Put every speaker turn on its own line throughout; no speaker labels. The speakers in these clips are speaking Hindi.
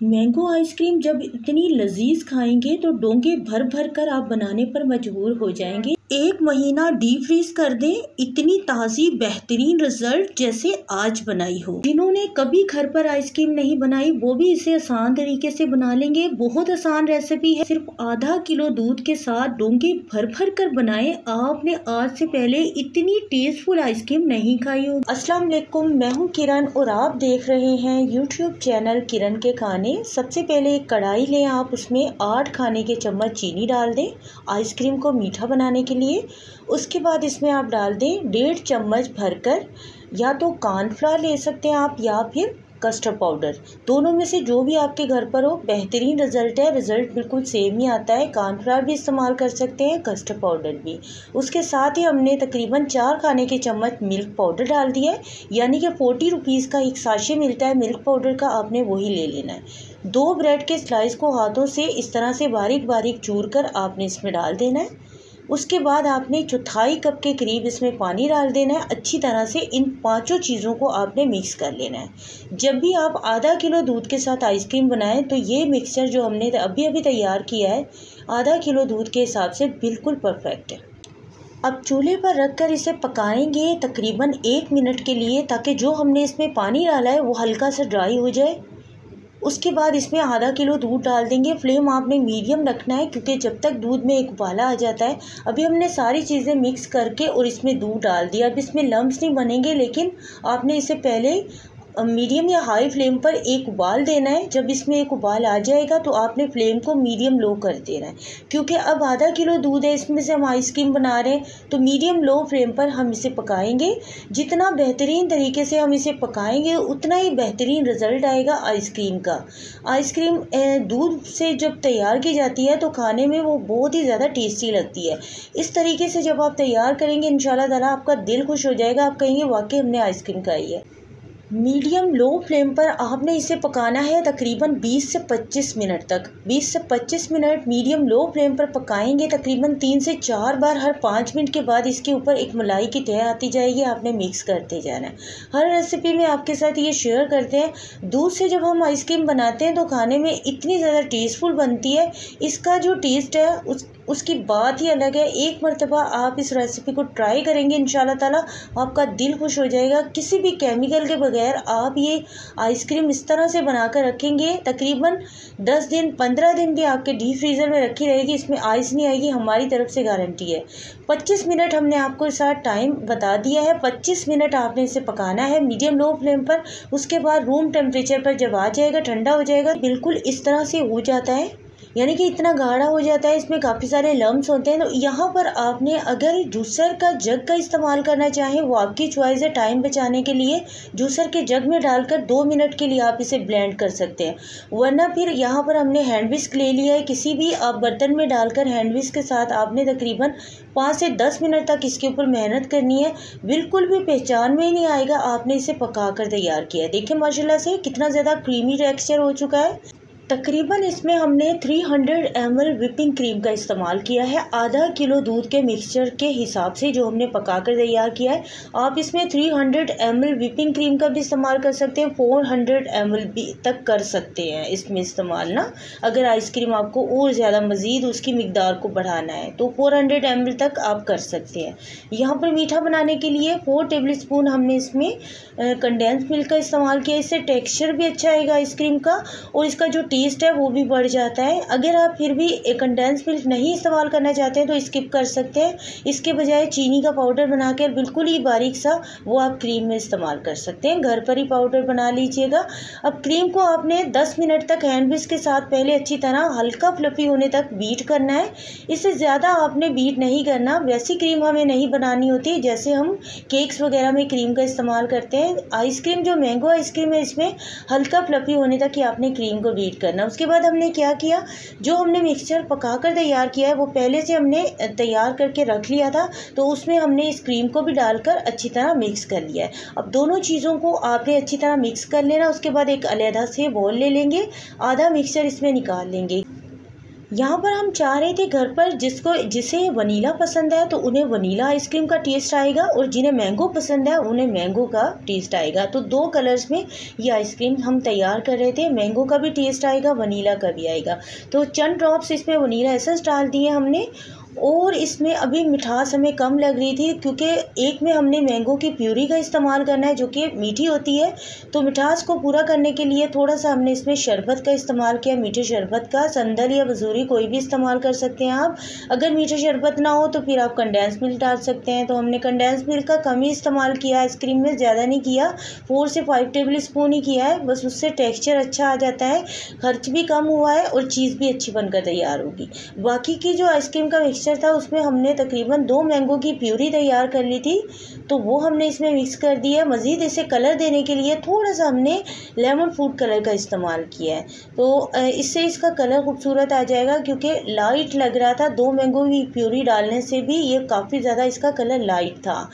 मैंगो आइसक्रीम जब इतनी लजीज खाएंगे तो डोंगे भर भर कर आप बनाने पर मजबूर हो जाएंगे। 1 महीना डीप फ्रीज कर दें, इतनी ताज़ी बेहतरीन रिजल्ट जैसे आज बनाई हो। जिन्होंने कभी घर पर आइसक्रीम नहीं बनाई वो भी इसे आसान तरीके से बना लेंगे। बहुत आसान रेसिपी है, सिर्फ आधा किलो दूध के साथ डोंगे भर भर कर बनाएं। आपने आज से पहले इतनी टेस्टफुल आइसक्रीम नहीं खाई हो। अस्सलाम वालेकुम, मैं हूँ किरण और आप देख रहे हैं यूट्यूब चैनल किरण के खाने। सबसे पहले एक कढ़ाई लें, आप उसमें 8 खाने के चम्मच चीनी डाल दें आइसक्रीम को मीठा बनाने के लिए। उसके बाद इसमें आप डाल दें 1.5 चम्मच भरकर, या तो कॉर्नफ्लावर ले सकते हैं आप या फिर कस्टर्ड पाउडर, दोनों में से जो भी आपके घर पर हो। बेहतरीन रिजल्ट है, रिजल्ट बिल्कुल सेम ही आता है। कॉर्नफ्लावर भी इस्तेमाल कर सकते हैं, कस्टर्ड पाउडर भी। उसके साथ ही हमने तकरीबन 4 खाने के चम्मच मिल्क पाउडर डाल दिया है, यानी कि 40 रुपीज़ का एक साशे मिलता है मिल्क पाउडर का, आपने वही ले लेना है। 2 ब्रेड के स्लाइस को हाथों से इस तरह से बारीक बारीक चूर कर आपने इसमें डाल देना है। उसके बाद आपने 1/4 कप के करीब इसमें पानी डाल देना है। अच्छी तरह से इन 5 चीज़ों को आपने मिक्स कर लेना है। जब भी आप आधा किलो दूध के साथ आइसक्रीम बनाएं तो ये मिक्सचर जो हमने अभी तैयार किया है आधा किलो दूध के हिसाब से बिल्कुल परफेक्ट है। अब चूल्हे पर रखकर इसे पकाएंगे तकरीबन 1 मिनट के लिए, ताकि जो हमने इसमें पानी डाला है वो हल्का सा ड्राई हो जाए। उसके बाद इसमें आधा किलो दूध डाल देंगे। फ्लेम आपने मीडियम रखना है, क्योंकि जब तक दूध में एक उबाला आ जाता है। अभी हमने सारी चीज़ें मिक्स करके और इसमें दूध डाल दिया। अब इसमें लम्स नहीं बनेंगे, लेकिन आपने इसे पहले मीडियम या हाई फ्लेम पर एक उबाल देना है। जब इसमें एक उबाल आ जाएगा तो आपने फ्लेम को मीडियम लो कर देना है, क्योंकि अब आधा किलो दूध है, इसमें से हम आइसक्रीम बना रहे हैं, तो मीडियम लो फ्लेम पर हम इसे पकाएंगे। जितना बेहतरीन तरीके से हम इसे पकाएंगे उतना ही बेहतरीन रिजल्ट आएगा आइसक्रीम का। आइसक्रीम दूध से जब तैयार की जाती है तो खाने में वो बहुत ही ज़्यादा टेस्टी लगती है। इस तरीके से जब आप तैयार करेंगे इंशाल्लाह ताला आपका दिल खुश हो जाएगा, आप कहेंगे वाकई हमने आइसक्रीम खाई है। मीडियम लो फ्लेम पर आपने इसे पकाना है तकरीबन 20 से 25 मिनट तक। 20 से 25 मिनट मीडियम लो फ्लेम पर पकाएंगे। तकरीबन 3 से 4 बार हर 5 मिनट के बाद इसके ऊपर एक मलाई की तह आती जाएगी, आपने मिक्स करते जाना है। हर रेसिपी में आपके साथ ये शेयर करते हैं। दूध से जब हम आइसक्रीम बनाते हैं तो खाने में इतनी ज़्यादा टेस्टफुल बनती है, इसका जो टेस्ट है उसकी बात ही अलग है। एक मरतबा आप इस रेसिपी को ट्राई करेंगे इंशाल्लाह ताला आपका दिल खुश हो जाएगा। किसी भी केमिकल के बगैर आप ये आइसक्रीम इस तरह से बनाकर रखेंगे, तकरीबन 10 दिन 15 दिन भी आपके डीप फ्रीज़र में रखी रहेगी, इसमें आइस नहीं आएगी, हमारी तरफ से गारंटी है। 25 मिनट हमने आपको साथ टाइम बता दिया है। 25 मिनट आपने इसे पकाना है मीडियम लो फ्लेम पर। उसके बाद रूम टेम्परेचर पर जब आ जाएगा, ठंडा हो जाएगा, बिल्कुल इस तरह से हो जाता है, यानी कि इतना गाढ़ा हो जाता है, इसमें काफ़ी सारे लम्स होते हैं। तो यहाँ पर आपने अगर जूसर का जग का इस्तेमाल करना चाहें वो आपकी चॉइस है। टाइम बचाने के लिए जूसर के जग में डालकर 2 मिनट के लिए आप इसे ब्लेंड कर सकते हैं, वरना फिर यहाँ पर हमने हैंड विस्क ले लिया है। किसी भी आप बर्तन में डालकर हैंड विस्क के साथ आपने तकरीबन 5 से 10 मिनट तक इसके ऊपर मेहनत करनी है। बिल्कुल भी पहचान में ही नहीं आएगा आपने इसे पका कर तैयार किया है। देखिए माशाल्लाह से कितना ज़्यादा क्रीमी टेक्सचर हो चुका है। तकरीबन इसमें हमने 300 ml व्हिपिंग क्रीम का इस्तेमाल किया है। आधा किलो दूध के मिक्सचर के हिसाब से जो हमने पकाकर तैयार किया है। आप इसमें 300 ml व्हिपिंग क्रीम का भी इस्तेमाल कर सकते हैं, 400 ml भी तक कर सकते हैं इसमें इस्तेमाल ना। अगर आइसक्रीम आपको और ज़्यादा मज़ीद उसकी मिकदार को बढ़ाना है तो 400 ml तक आप कर सकते हैं। यहाँ पर मीठा बनाने के लिए 4 टेबल स्पून हमने इसमें कंडेंस मिल्क का इस्तेमाल किया। इससे टेक्सचर भी अच्छा आएगा आइसक्रीम का और इसका जो टेस्ट है वो भी बढ़ जाता है। अगर आप फिर भी कंडेंस मिल्क नहीं इस्तेमाल करना चाहते हैं तो स्किप कर सकते हैं। इसके बजाय चीनी का पाउडर बनाकर बिल्कुल ही बारीक सा वो आप क्रीम में इस्तेमाल कर सकते हैं। घर पर ही पाउडर बना लीजिएगा। अब क्रीम को आपने 10 मिनट तक हैंड विस्क के साथ पहले अच्छी तरह हल्का फ्लफी होने तक बीट करना है। इससे ज़्यादा आपने बीट नहीं करना। वैसी क्रीम हमें नहीं बनानी होती जैसे हम केक्स वगैरह में क्रीम का इस्तेमाल करते हैं। आइसक्रीम जो मैंगो आइसक्रीम है इसमें हल्का फ्लफी होने तक ही आपने क्रीम को बीट करना। उसके बाद हमने क्या किया, जो हमने मिक्सचर पकाकर तैयार किया है वो पहले से हमने तैयार करके रख लिया था, तो उसमें हमने इस क्रीम को भी डालकर अच्छी तरह मिक्स कर लिया है। अब दोनों चीज़ों को आपने अच्छी तरह मिक्स कर लेना। उसके बाद एक अलहदा से बोल ले लेंगे, आधा मिक्सचर इसमें निकाल लेंगे। यहाँ पर हम चाह रहे थे घर पर जिसे वनीला पसंद है तो उन्हें वनीला आइसक्रीम का टेस्ट आएगा, और जिन्हें मैंगो पसंद है उन्हें मैंगो का टेस्ट आएगा। तो 2 कलर्स में ये आइसक्रीम हम तैयार कर रहे थे, मैंगो का भी टेस्ट आएगा, वनीला का भी आएगा। तो चंद ड्रॉप्स इसमें वनीला एसेंस डाल दिए हमने, और इसमें अभी मिठास हमें कम लग रही थी क्योंकि एक में हमने मैंगो की प्यूरी का इस्तेमाल करना है जो कि मीठी होती है। तो मिठास को पूरा करने के लिए थोड़ा सा हमने इसमें शरबत का इस्तेमाल किया, मीठे शरबत का। संदल या वजूरी कोई भी इस्तेमाल कर सकते हैं आप। अगर मीठे शरबत ना हो तो फिर आप कंडेंस मिल्क डाल सकते हैं। तो हमने कंडेंस मिल्क का कम ही इस्तेमाल किया आइसक्रीम में, ज़्यादा नहीं किया, 4 से 5 टेबल स्पून ही किया है बस। उससे टेक्स्चर अच्छा आ जाता है, खर्च भी कम हुआ है और चीज़ भी अच्छी बनकर तैयार होगी। बाकी की जो आइसक्रीम का था उसमें हमने तकरीबन 2 मैंगो की प्यूरी तैयार कर ली थी, तो वो हमने इसमें मिक्स कर दिया है। मज़ीद इसे कलर देने के लिए थोड़ा सा हमने लेमन फूड कलर का इस्तेमाल किया है, तो इससे इसका कलर खूबसूरत आ जाएगा। क्योंकि लाइट लग रहा था 2 मैंगो की प्यूरी डालने से भी, ये काफ़ी ज़्यादा इसका कलर लाइट था।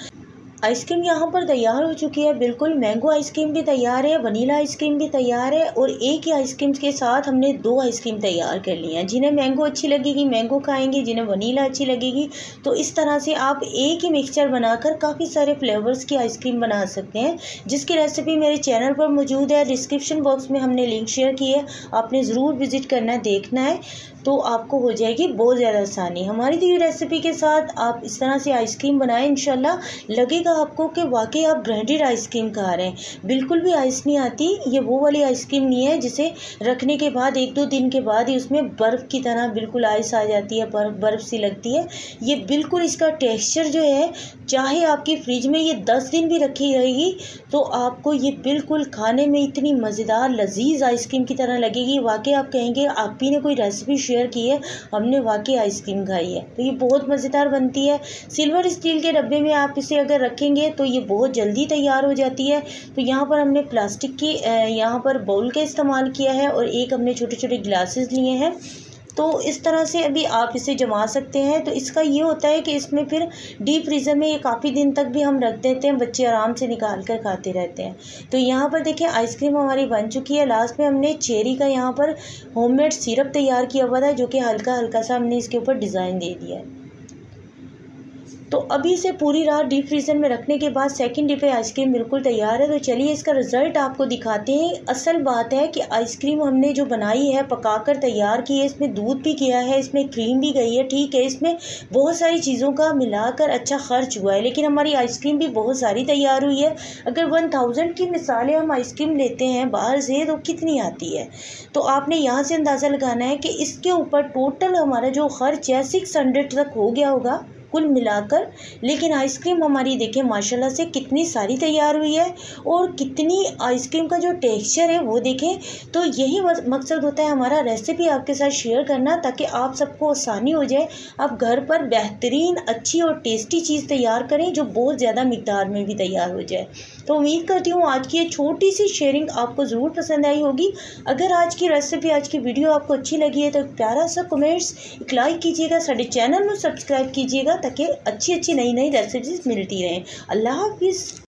आइसक्रीम यहाँ पर तैयार हो चुकी है बिल्कुल। मैंगो आइसक्रीम भी तैयार है, वनीला आइसक्रीम भी तैयार है, और एक ही आइसक्रीम के साथ हमने 2 आइसक्रीम तैयार कर ली हैं। जिन्हें मैंगो अच्छी लगेगी मैंगो खाएंगे, जिन्हें वनीला अच्छी लगेगी। तो इस तरह से आप एक ही मिक्सचर बनाकर काफ़ी सारे फ्लेवर्स की आइसक्रीम बना सकते हैं, जिसकी रेसिपी मेरे चैनल पर मौजूद है। डिस्क्रिप्शन बॉक्स में हमने लिंक शेयर की है, आपने ज़रूर विज़िट करना, देखना है, तो आपको हो जाएगी बहुत ज़्यादा आसानी। हमारी दी हुई रेसिपी के साथ आप इस तरह से आइसक्रीम बनाएं, इंशाल्लाह लगेगा आपको कि वाकई आप ब्रांडेड आइसक्रीम खा रहे हैं। बिल्कुल भी आइस नहीं आती, ये वो वाली आइसक्रीम नहीं है जिसे रखने के बाद 1-2 दिन के बाद ही उसमें बर्फ़ की तरह बिल्कुल आइस आ जाती है, बर्फ़ सी लगती है। ये बिल्कुल इसका टेक्स्चर जो है, चाहे आपकी फ्रिज में ये 10 दिन भी रखी रहेगी तो आपको ये बिल्कुल खाने में इतनी मज़ेदार लजीज आइसक्रीम की तरह लगेगी। वाकई आप कहेंगे आप ही ने कोई रेसिपी शेयर की है, हमने वाकई आइसक्रीम खाई है। तो ये बहुत मज़ेदार बनती है। सिल्वर स्टील के डब्बे में आप इसे अगर रखेंगे तो ये बहुत जल्दी तैयार हो जाती है। तो यहाँ पर हमने प्लास्टिक की यहाँ पर बाउल का इस्तेमाल किया है, और एक हमने छोटे छोटे ग्लासेस लिए हैं। तो इस तरह से अभी आप इसे जमा सकते हैं। तो इसका ये होता है कि इसमें फिर डीप फ्रीज़र में ये काफ़ी दिन तक भी हम रख देते हैं, बच्चे आराम से निकाल कर खाते रहते हैं। तो यहाँ पर देखिए आइसक्रीम हमारी बन चुकी है। लास्ट में हमने चेरी का यहाँ पर होममेड सिरप तैयार किया हुआ था, जो कि हल्का हल्का सा हमने इसके ऊपर डिज़ाइन दे दिया है। तो अभी इसे पूरी रात डीप फ्रीज़र में रखने के बाद सेकंड डे पे आइसक्रीम बिल्कुल तैयार है। तो चलिए इसका रिज़ल्ट आपको दिखाते हैं। असल बात है कि आइसक्रीम हमने जो बनाई है, पकाकर तैयार की है, इसमें दूध भी गया है, इसमें क्रीम भी गई है, ठीक है, इसमें बहुत सारी चीज़ों का मिलाकर अच्छा खर्च हुआ है, लेकिन हमारी आइसक्रीम भी बहुत सारी तैयार हुई है। अगर 1000 की मिसालें हम आइसक्रीम लेते हैं बाहर से तो कितनी आती है, तो आपने यहाँ से अंदाज़ा लगाना है कि इसके ऊपर टोटल हमारा जो खर्च है 600 तक हो गया होगा कुल मिलाकर। लेकिन आइसक्रीम हमारी देखें माशाल्लाह से कितनी सारी तैयार हुई है, और कितनी आइसक्रीम का जो टेक्सचर है वो देखें। तो यही मकसद होता है हमारा रेसिपी आपके साथ शेयर करना, ताकि आप सबको आसानी हो जाए, आप घर पर बेहतरीन अच्छी और टेस्टी चीज़ तैयार करें जो बहुत ज़्यादा मिकदार में भी तैयार हो जाए। तो उम्मीद करती हूँ आज की ये छोटी सी शेयरिंग आपको ज़रूर पसंद आई होगी। अगर आज की रेसिपी, आज की वीडियो आपको अच्छी लगी है तो प्यारा सा कमेंट्स, एक लाइक कीजिएगा, साढ़े चैनल में सब्सक्राइब कीजिएगा ताकि अच्छी अच्छी नई नई रेसिपीज़ मिलती रहें। अल्लाह हाफिज़।